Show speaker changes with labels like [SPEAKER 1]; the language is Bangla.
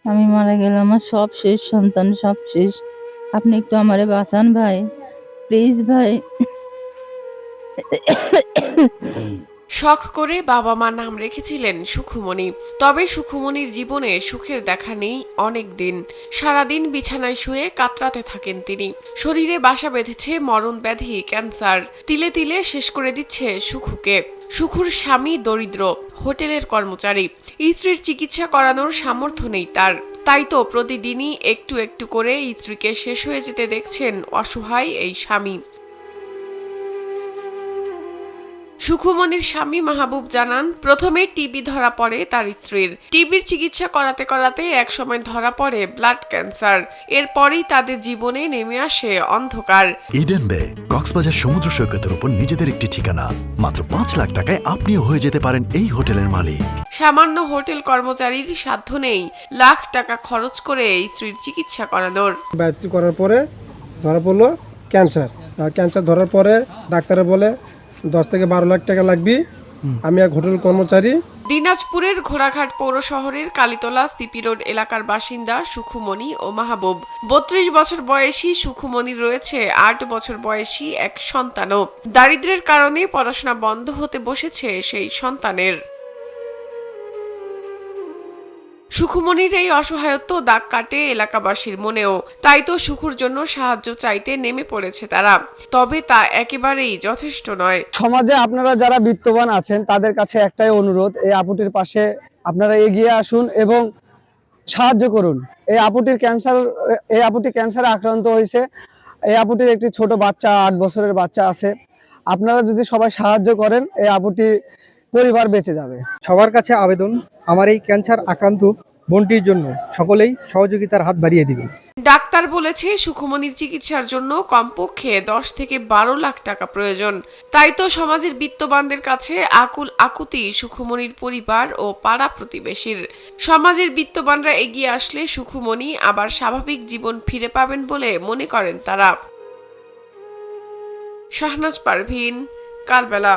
[SPEAKER 1] আমি মারা গেলে আমার সব শেষ, সন্তান সব শেষ। আপনি একটু আমারে বাঁচান ভাই, প্লিজ ভাই।
[SPEAKER 2] শখ করে বাবা মা নাম রেখেছিলেন সুখুমণি। তবে সুখুমণির জীবনে সুখের দেখা নেই অনেক দিন। সারাদিন বিছানায় শুয়ে কাতরাতে থাকেন তিনি। শরীরে বাসা বেঁধেছে মরণ ব্যাধি ক্যান্সার, তিলে তিলে শেষ করে দিচ্ছে সুখুকে। সুখুর স্বামী দরিদ্র, হোটেলের কর্মচারী। স্ত্রীর চিকিৎসা করানোর সামর্থ্য নেই তার। তাই তো প্রতিদিনই একটু একটু করে স্ত্রীকে শেষ হয়ে যেতে দেখছেন অসহায় এই স্বামী। সুখুমণির স্বামী মাহবুব জানান, প্রথমে টিবি ধরা পড়ে তার স্ত্রীর। টিবির চিকিৎসা করাতে করাতে একসময় ধরা পড়ে ব্লাড ক্যান্সার। এরপরই তাদের জীবনে নেমে আসে অন্ধকার।
[SPEAKER 3] ইডেন বে কক্সবাজার সমুদ্র সৈকতের উপর নিজেদের একটি ঠিকানা। মাত্র ৫ লাখ টাকায় আপনিও হয়ে যেতে পারেন এই হোটেলের মালিক।
[SPEAKER 2] সামান্য হোটেল কর্মচারীর সাধ্য নেই লাখ টাকা খরচ করে স্ত্রীর চিকিৎসা করানোর।
[SPEAKER 4] বায়োপসি করার পরে ধরা পড়লো ক্যান্সার। ক্যান্সার ধরার পরে ডাক্তারে বলে 10 থেকে 12 লাখ টাকা লাগবে। আমি এক হোটেল কর্মচারী।
[SPEAKER 2] দিনাজপুরের ঘোড়াঘাট পৌর শহরের কালীতলা সিপি রোড এলাকার বাসিন্দা সুখুমণি ও মাহবুব। 32 বছর বয়সী সুখুমণির রয়েছে 8 বছর বয়সী এক সন্তানও। দারিদ্র্যের কারণে পড়াশোনা বন্ধ হতে বসেছে সেই সন্তানের। সুখুমণির এই অসহায়ত্ব দাগ কাটে এলাকাবাসীর মনেও। তাই তো সুখুর জন্য সাহায্য চাইতে নেমে পড়েছে তারা। তবে তা একেবারেই যথেষ্ট নয়।
[SPEAKER 5] সমাজে আপনারা যারা বিত্তবান আছেন তাদের কাছে একটাই অনুরোধ, এই আপুটির পাশে আপনারা এগিয়ে আসুন এবং সাহায্য করুন। এই আপুটি ক্যান্সারে আক্রান্ত হয়েছে। এই আপুটির একটি ছোট বাচ্চা, 8 বছরের বাচ্চা আছে। আপনারা যদি সবাই সাহায্য করেন, এই আপুটির পরিবার বেঁচে যাবে।
[SPEAKER 6] সবার কাছে আবেদন, আমার এই ক্যান্সার আক্রান্ত বোনটির জন্য সকলেই সহযোগিতার হাত বাড়িয়ে দিবেন।
[SPEAKER 2] ডাক্তার বলেছে সুখুমণির চিকিৎসার জন্য কমপক্ষে 10 থেকে 12 লাখ টাকা প্রয়োজন। তাই তো সমাজের বিত্তবানদের কাছে আকুল আকুতি সুখুমণির পরিবার ও পাড়া প্রতিবেশীর। সমাজের বিত্তবানরা এগিয়ে আসলে সুখুমণি আবার স্বাভাবিক জীবন ফিরে পাবেন বলে মনে করেন তারা। শাহনাজ পারভীন, কালবেলা।